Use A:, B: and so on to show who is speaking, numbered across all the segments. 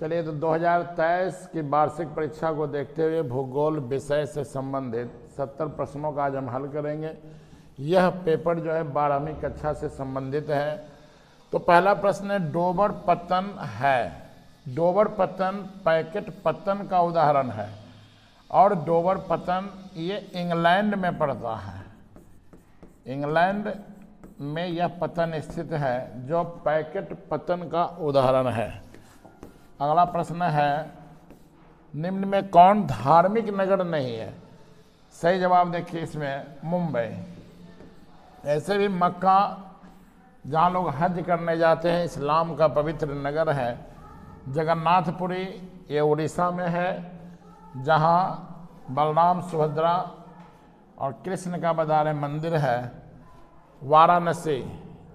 A: चलिए, तो 2023 की वार्षिक परीक्षा को देखते हुए भूगोल विषय से संबंधित 70 प्रश्नों का आज हम हल करेंगे। यह पेपर जो है 12वीं कक्षा से संबंधित है। तो पहला प्रश्न है, डोबर पत्तन है। डोबर पत्तन पैकेट पत्तन का उदाहरण है और डोबर पत्तन ये इंग्लैंड में पड़ता है। इंग्लैंड में यह पत्तन स्थित है जो पैकेट पत्तन का उदाहरण है। अगला प्रश्न है, निम्न में कौन धार्मिक नगर नहीं है? सही जवाब देखिए इसमें मुंबई। ऐसे भी मक्का जहाँ लोग हज करने जाते हैं, इस्लाम का पवित्र नगर है। जगन्नाथपुरी ये उड़ीसा में है, जहाँ बलराम सुभद्रा और कृष्ण का बदारे मंदिर है। वाराणसी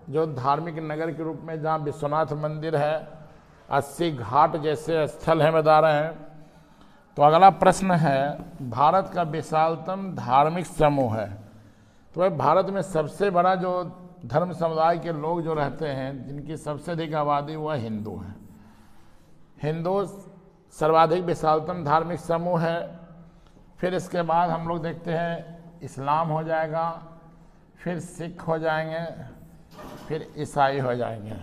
A: जो धार्मिक नगर के रूप में जहाँ विश्वनाथ मंदिर है, 80 घाट जैसे स्थल हैं बता रहे हैं। तो अगला प्रश्न है, भारत का विशालतम धार्मिक समूह है। तो भाई भारत में सबसे बड़ा जो धर्म समुदाय के लोग जो रहते हैं, जिनकी सबसे अधिक आबादी वह हिंदू हैं। हिंदू सर्वाधिक विशालतम धार्मिक समूह है। फिर इसके बाद हम लोग देखते हैं इस्लाम हो जाएगा, फिर सिख हो जाएंगे, फिर ईसाई हो जाएंगे।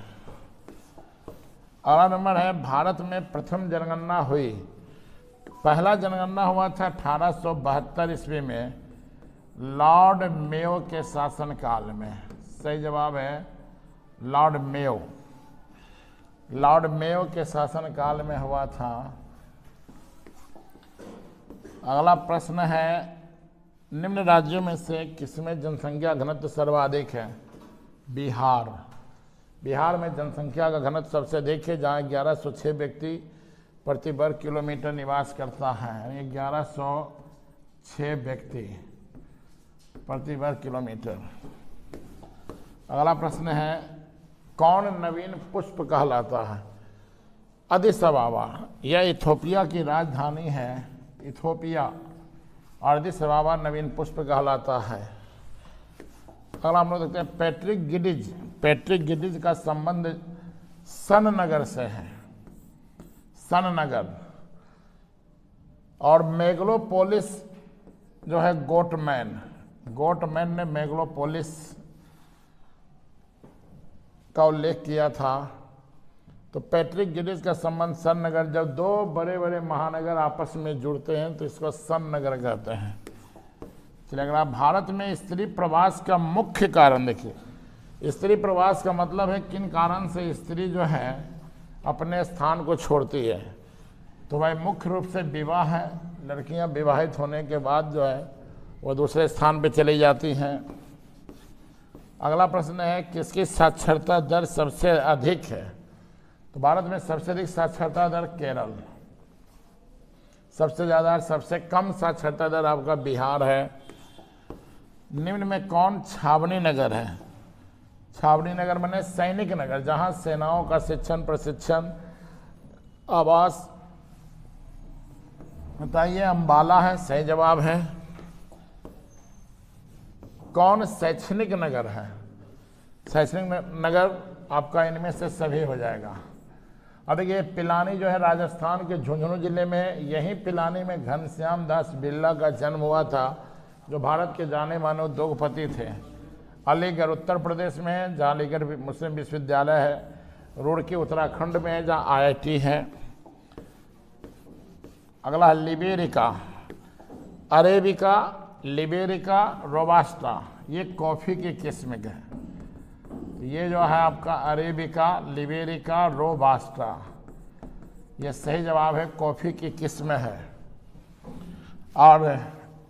A: अगला नंबर है, भारत में प्रथम जनगणना हुई। पहला जनगणना हुआ था 1872 ईस्वी में लॉर्ड मेयो के शासनकाल में। सही जवाब है लॉर्ड मेयो। लॉर्ड मेयो के शासनकाल में हुआ था। अगला प्रश्न है, निम्न राज्यों में से किसमें जनसंख्या घनत्व सर्वाधिक है? बिहार। बिहार में जनसंख्या का घनत्व सबसे अधिक है, जहाँ 1106 व्यक्ति प्रति वर्ग किलोमीटर निवास करता है। 1106 व्यक्ति प्रति वर्ग किलोमीटर। अगला प्रश्न है, कौन नवीन पुष्प कहलाता है? अदिस अबाबा। यह इथोपिया की राजधानी है, इथोपिया, और अदिस अबाबा नवीन पुष्प कहलाता है। अगला हम लोग देखते हैं, पैट्रिक गिडिज। पैट्रिक गिडिज का संबंध सन नगर से है, सन नगर। और मेगलोपोलिस जो है गोटमैन, गोटमैन ने मेगलोपोलिस का उल्लेख किया था। तो पैट्रिक गिडिज का संबंध सन नगर, जब दो बड़े बड़े महानगर आपस में जुड़ते हैं तो इसको सन नगर कहते हैं। चलिए अगला, भारत में स्त्री प्रवास का मुख्य कारण देखिए। स्त्री प्रवास का मतलब है किन कारण से स्त्री जो है अपने स्थान को छोड़ती है। तो भाई मुख्य रूप से विवाह है। लड़कियां विवाहित होने के बाद जो है वो दूसरे स्थान पे चली जाती हैं। अगला प्रश्न है, किसकी साक्षरता दर सबसे अधिक है? तो भारत में सबसे अधिक साक्षरता दर केरल, सबसे ज़्यादा। सबसे कम साक्षरता दर आपका बिहार है। निम्न में कौन छावनी नगर है? छावनी नगर माने सैनिक नगर, जहां सेनाओं का शिक्षण, प्रशिक्षण, आवास। बताइए, अंबाला है। सही जवाब है। कौन शैक्षणिक नगर है? शैक्षणिक नगर आपका इनमें से सभी हो जाएगा। अब देखिए, पिलानी जो है राजस्थान के झुंझुनू जिले में, यही पिलानी में घनश्याम दास बिरला का जन्म हुआ था, जो भारत के जाने माने उद्योगपति थे। अलीगढ़ उत्तर प्रदेश में है, जहाँ अलीगढ़ मुस्लिम विश्वविद्यालय है। रुड़की उत्तराखंड में है, जहाँ IIT है। अगला है लिबेरिका। अरेबिका, लिबेरिका, रोबास्टा, ये कॉफ़ी की किस्म है। ये जो है आपका अरेबिका, लिबेरिका, रोबास्टा, ये सही जवाब है, कॉफ़ी की किस्म है। और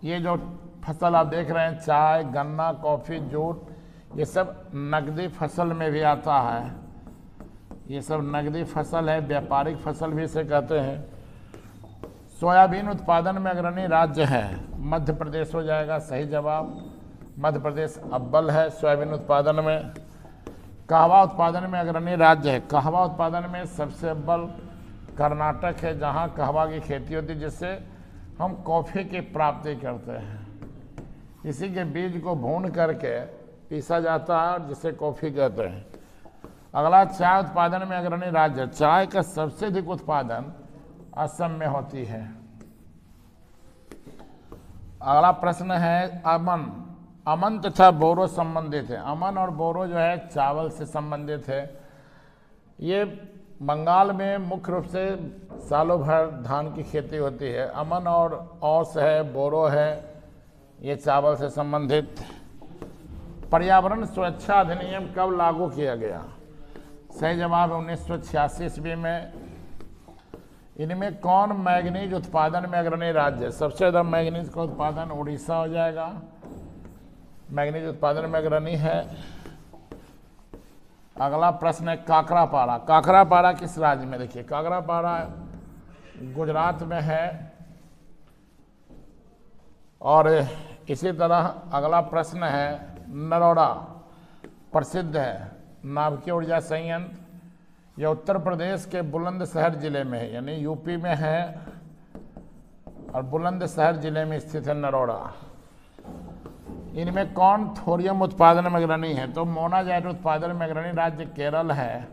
A: ये जो फसल आप देख रहे हैं, चाय, गन्ना, कॉफ़ी, जूट, ये सब नकदी फसल में भी आता है। ये सब नकदी फसल है, व्यापारिक फसल भी इसे कहते हैं। सोयाबीन उत्पादन में अग्रणी राज्य है, मध्य प्रदेश हो जाएगा। सही जवाब, मध्य प्रदेश अव्वल है सोयाबीन उत्पादन में। कहवा उत्पादन में अग्रणी राज्य है। कहवा उत्पादन में सबसे अव्वल कर्नाटक है, जहाँ कहवा की खेती होती है, जिससे हम कॉफ़ी की प्राप्ति करते हैं। इसी के बीज को भून करके पीसा जाता है और जिसे कॉफ़ी कहते हैं। अगला, चाय उत्पादन में अग्रणी राज्य। चाय का सबसे अधिक उत्पादन असम में होती है। अगला प्रश्न है अमन। अमन तथा बोरो संबंधित है। अमन और बोरो जो है चावल से संबंधित है। ये बंगाल में मुख्य रूप से सालों भर धान की खेती होती है। अमन और औस है, बोरो है, ये चावल से संबंधित। पर्यावरण सुरक्षा अधिनियम कब लागू किया गया? सही जवाब है 1986 ईस्वी में। इनमें कौन मैंगनीज उत्पादन में अग्रणी राज्य है? सबसे ज़्यादा मैंगनीज का उत्पादन उड़ीसा हो जाएगा, मैंगनीज उत्पादन में अग्रणी है। अगला प्रश्न है काकरापारा। काकरापारा किस राज्य में? देखिए, काकरापारा गुजरात में है। और इसी तरह अगला प्रश्न है नरोड़ा प्रसिद्ध है नाभिकीय ऊर्जा संयंत्र। यह उत्तर प्रदेश के बुलंदशहर जिले में है, यानी यूपी में है और बुलंदशहर जिले में स्थित है नरोड़ा। इनमें कौन थोरियम उत्पादन में अग्रणी है? तो मोनाजाइट उत्पादन में अग्रणी राज्य केरल है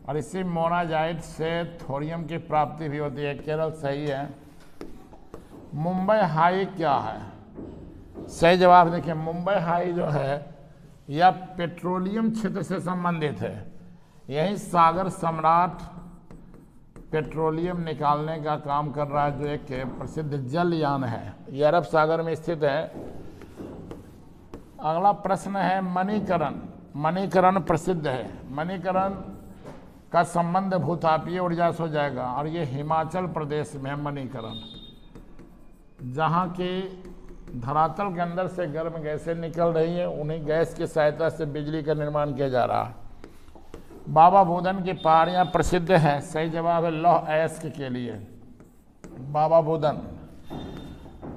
A: और इसी मोनाजाइट से थोरियम की प्राप्ति भी होती है। केरल सही है। मुंबई हाई क्या है? सही जवाब देखिए, मुंबई हाई जो है यह पेट्रोलियम क्षेत्र से संबंधित है। यही सागर सम्राट पेट्रोलियम निकालने का काम कर रहा है, जो एक प्रसिद्ध जलयान है। यह अरब सागर में स्थित है। अगला प्रश्न है मणिकरण। मणिकरण प्रसिद्ध है। मणिकरण का संबंध भूतापीय ऊर्जा से हो जाएगा और ये हिमाचल प्रदेश में है मणिकरण, जहाँ की धरातल के अंदर से गर्म गैसें निकल रही है। उन्हीं गैस की सहायता से बिजली का निर्माण किया जा रहा है। बाबा बुदन की पहाड़ियाँ प्रसिद्ध हैं। सही जवाब है लौह अयस्क के लिए बाबा बुदन।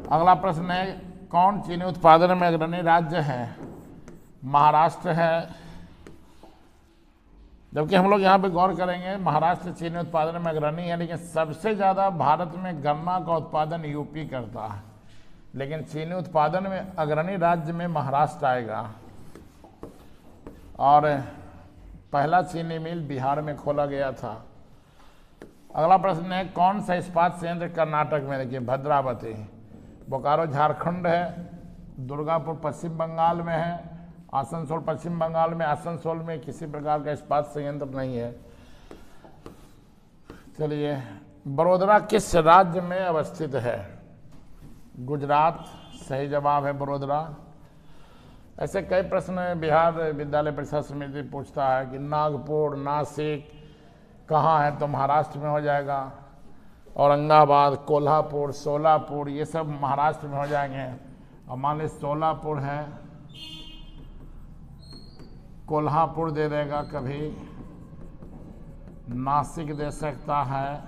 A: अगला प्रश्न है कौन चीनी उत्पादन में अग्रणी राज्य है? महाराष्ट्र है। जबकि हम लोग यहाँ पे गौर करेंगे, महाराष्ट्र चीनी उत्पादन में अग्रणी है, लेकिन सबसे ज़्यादा भारत में गन्ना का उत्पादन यूपी करता है, लेकिन चीनी उत्पादन में अग्रणी राज्य में महाराष्ट्र आएगा। और पहला चीनी मिल बिहार में खोला गया था। अगला प्रश्न है कौन सा इस्पात संयंत्र कर्नाटक में? देखिए, भद्रावती। बोकारो झारखंड है। दुर्गापुर पश्चिम बंगाल में है। आसनसोल पश्चिम बंगाल में। आसनसोल में किसी प्रकार का इस्पात संयंत्र नहीं है। चलिए, बड़ोदरा किस राज्य में अवस्थित है? गुजरात सही जवाब है बड़ोदरा। ऐसे कई प्रश्न बिहार विद्यालय परीक्षा समिति पूछता है कि नागपुर, नासिक कहाँ है? तो महाराष्ट्र में हो जाएगा। औरंगाबाद, कोल्हापुर, सोलापुर, ये सब महाराष्ट्र में हो जाएंगे। और मान लीजिए सोलापुर है, कोल्हापुर दे देगा, कभी नासिक दे सकता है,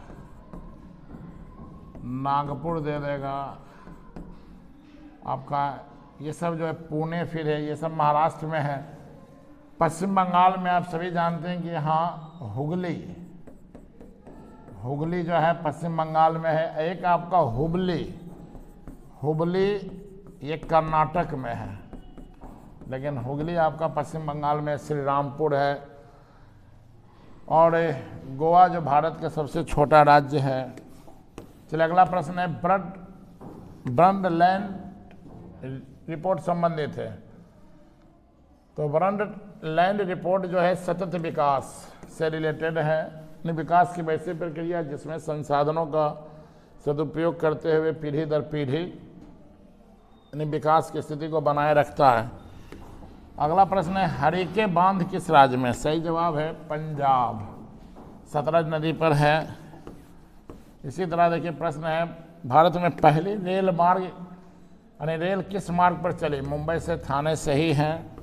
A: नागपुर दे देगा आपका। ये सब जो है पुणे फिर है, ये सब महाराष्ट्र में है। पश्चिम बंगाल में आप सभी जानते हैं कि यहाँ हुगली, हुगली जो है पश्चिम बंगाल में है। एक आपका हुबली, हुबली ये कर्नाटक में है, लेकिन हुगली आपका पश्चिम बंगाल में। श्री रामपुर है। और गोवा जो भारत का सबसे छोटा राज्य है। चलिए, अगला प्रश्न है ब्रंड लैंड रिपोर्ट संबंधित है। तो ब्रंड लैंड रिपोर्ट जो है सतत विकास से रिलेटेड है। विकास की वैसी प्रक्रिया जिसमें संसाधनों का सदुपयोग करते हुए पीढ़ी दर पीढ़ी विकास की स्थिति को बनाए रखता है। अगला प्रश्न है हरिके बांध किस राज्य में? सही जवाब है पंजाब, सतलज नदी पर है। इसी तरह देखिए प्रश्न है भारत में पहली रेल मार्ग यानी रेल किस मार्ग पर चली? मुंबई से थाने सही है।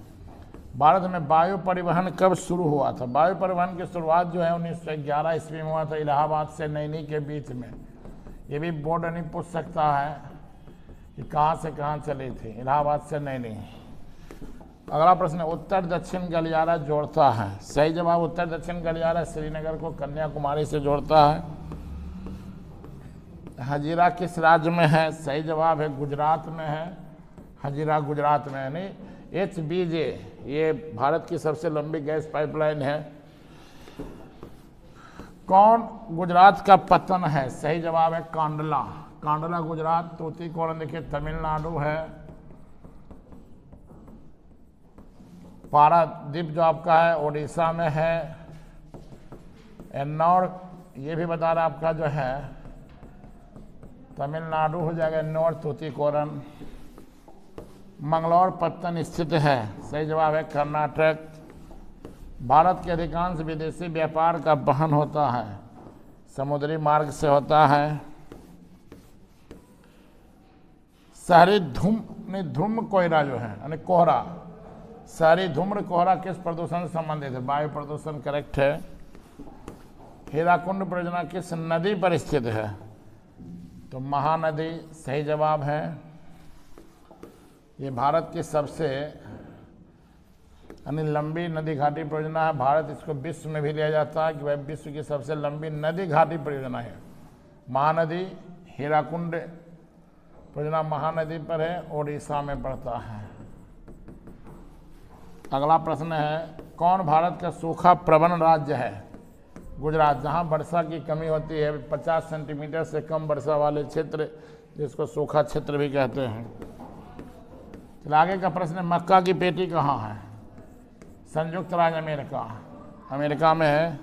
A: भारत में वायु परिवहन कब शुरू हुआ था? वायु परिवहन की शुरुआत जो है 1911 ईस्वी में हुआ था, इलाहाबाद से नैनी के बीच में। ये भी बोर्ड नहीं पूछ सकता है कि कहाँ से कहाँ चली थी, इलाहाबाद से नैनी। अगला प्रश्न है उत्तर दक्षिण गलियारा जोड़ता है? सही जवाब उत्तर दक्षिण गलियारा श्रीनगर को कन्याकुमारी से जोड़ता है। हजीरा किस राज्य में है? सही जवाब है गुजरात में है। हजीरा गुजरात में है। नहीं, HBJ ये भारत की सबसे लंबी गैस पाइपलाइन है, कौन गुजरात का पतन है? सही जवाब है कांडला। कांडला गुजरात। तूतीकोरन देखिए तमिलनाडु है। पारादीप जो आपका है उड़ीसा में है। एन्नौर ये भी बता रहा आपका जो है तमिलनाडु हो जाएगा। एन्नौर तूतीकोरन। मंगलौर पत्तन स्थित है। सही जवाब है कर्नाटक। भारत के अधिकांश विदेशी व्यापार का वहन होता है समुद्री मार्ग से होता है। शहरी धूम्र कोहरा जो है यानी कोहरा, शहरी धूम्र कोहरा किस प्रदूषण से संबंधित है? वायु प्रदूषण करेक्ट है। हीराकुंड परियोजना किस नदी पर स्थित है? तो महानदी सही जवाब है। ये भारत की सबसे यानी लंबी नदी घाटी परियोजना है। भारत इसको विश्व में भी लिया जाता है कि वह विश्व की सबसे लंबी नदी घाटी परियोजना है। महानदी हीराकुंड परियोजना महानदी पर है, ओडिशा में पड़ता है। अगला प्रश्न है कौन भारत का सूखा प्रवण राज्य है? गुजरात। जहां वर्षा की कमी होती है 50 सेंटीमीटर से कम वर्षा वाले क्षेत्र जिसको सूखा क्षेत्र भी कहते हैं। चलिए आगे का प्रश्न है मक्का की पेटी कहाँ है? संयुक्त राज्य अमेरिका। अमेरिका में है।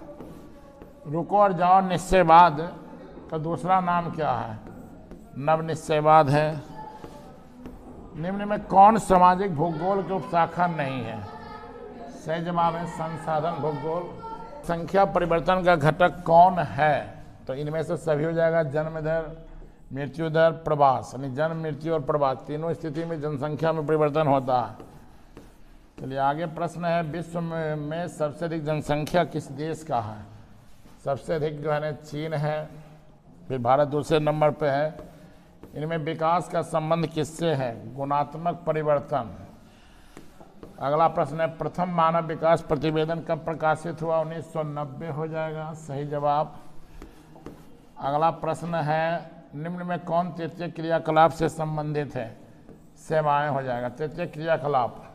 A: रुको और जाओ निश्चयवाद का दूसरा नाम क्या है? नव निश्चयवाद है। निम्न में कौन सामाजिक भूगोल की उपशाखा नहीं है? सही जवाब है संसाधन भूगोल। संख्या परिवर्तन का घटक कौन है? तो इनमें से सभी हो जाएगा। जन्म दर, मृत्यु दर, प्रवास। यानी जन्म, मृत्यु और प्रवास तीनों स्थिति में जनसंख्या में परिवर्तन होता है। चलिए आगे प्रश्न है विश्व में सबसे अधिक जनसंख्या किस देश का है? सबसे अधिक जो है ना चीन है, फिर भारत दूसरे नंबर पे है। इनमें विकास का संबंध किससे है? गुणात्मक परिवर्तन। अगला प्रश्न है प्रथम मानव विकास प्रतिवेदन कब प्रकाशित हुआ? 1990 हो जाएगा सही जवाब। अगला प्रश्न है निम्न में कौन तृतीय क्रियाकलाप से संबंधित है? सेवाएं हो जाएगा। तृतीय क्रियाकलाप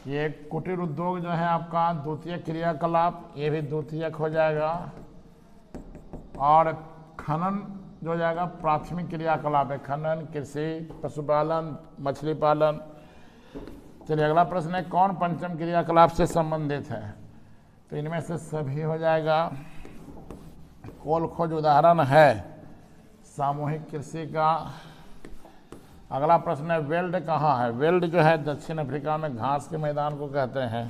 A: ये कुटीर उद्योग जो है आपका द्वितीय क्रियाकलाप, ये भी द्वितीयक हो जाएगा। और खनन जो हो जाएगा प्राथमिक क्रियाकलाप है। खनन, कृषि, पशुपालन, मछली पालन। चलिए अगला प्रश्न है कौन पंचम क्रियाकलाप से संबंधित है? तो इनमें से सभी हो जाएगा। कोल खोज उदाहरण है सामूहिक कृषि का। अगला प्रश्न है वेल्ड कहाँ है? वेल्ड जो है दक्षिण अफ्रीका में घास के मैदान को कहते हैं।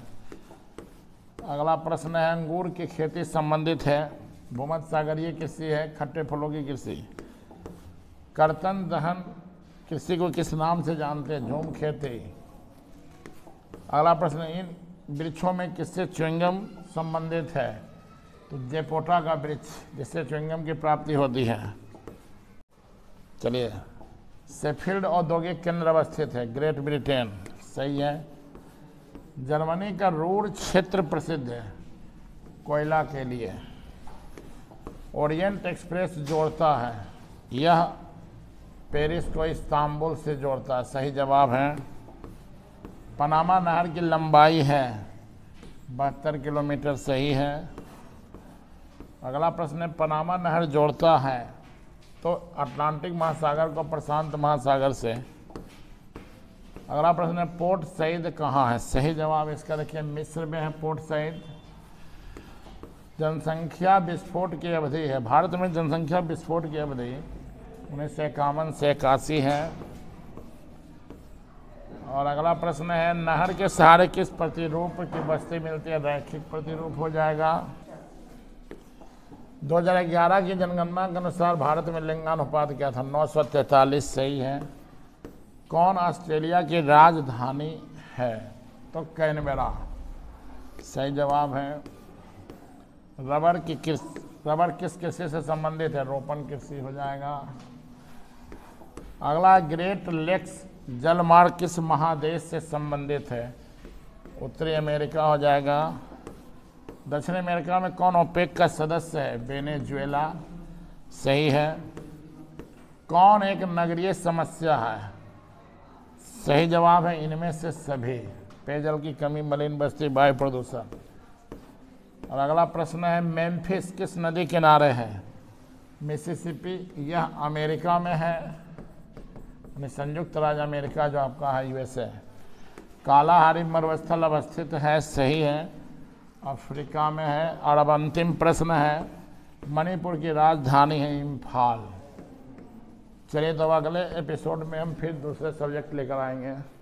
A: अगला प्रश्न है अंगूर की खेती संबंधित है। भूमध्य सागरीय कृषि है, खट्टे फलों की कृषि। कर्तन दहन कृषि को किस नाम से जानते हैं? झूम खेती। अगला प्रश्न इन वृक्षों में किससे च्युइंगम संबंधित है? तो जेपोटा का वृक्ष जिससे च्युइंगम की प्राप्ति होती है। चलिए शेफील्ड औद्योगिक केंद्र अवस्थित है ग्रेट ब्रिटेन। सही है। जर्मनी का रूर क्षेत्र प्रसिद्ध है कोयला के लिए। ओरिएंट एक्सप्रेस जोड़ता है, यह पेरिस को इस्तांबुल से जोड़ता है। सही जवाब है। पनामा नहर की लंबाई है 72 किलोमीटर। सही है। अगला प्रश्न है पनामा नहर जोड़ता है तो अटलांटिक महासागर को प्रशांत महासागर से। अगला प्रश्न है पोर्ट सईद कहाँ है? सही जवाब इसका देखिए मिस्र में है पोर्ट सईद। जनसंख्या विस्फोट की अवधि है। भारत में जनसंख्या विस्फोट की अवधि 1951 से 81 है। और अगला प्रश्न है नहर के सहारे किस प्रतिरूप की बस्ती मिलती है? रैखिक प्रतिरूप हो जाएगा। 2011 की जनगणना के अनुसार भारत में लिंगानुपात क्या था? 943। सही है। कौन ऑस्ट्रेलिया की राजधानी है? तो कैनबेरा। सही जवाब है। रबर किस कृषि से संबंधित है? रोपण कृषि हो जाएगा। अगला ग्रेट लेक्स जलमार्ग किस महादेश से संबंधित है? उत्तरी अमेरिका हो जाएगा। दक्षिण अमेरिका में कौन ओपेक का सदस्य है? वेनेजुएला। सही है। कौन एक नगरीय समस्या है? सही जवाब है इनमें से सभी। पेयजल की कमी, मलिन बस्ती, वायु प्रदूषण। और अगला प्रश्न है मेम्फिस किस नदी किनारे है? मिसिसिपी। यह अमेरिका में है, यानी संयुक्त राज्य अमेरिका जो आपका है यूएसए। कालाहारी मरुस्थल अवस्थित है, सही है, अफ्रीका में है। और अब अंतिम प्रश्न है मणिपुर की राजधानी है इम्फाल। चलिए तो अगले एपिसोड में हम फिर दूसरे सब्जेक्ट लेकर आएंगे।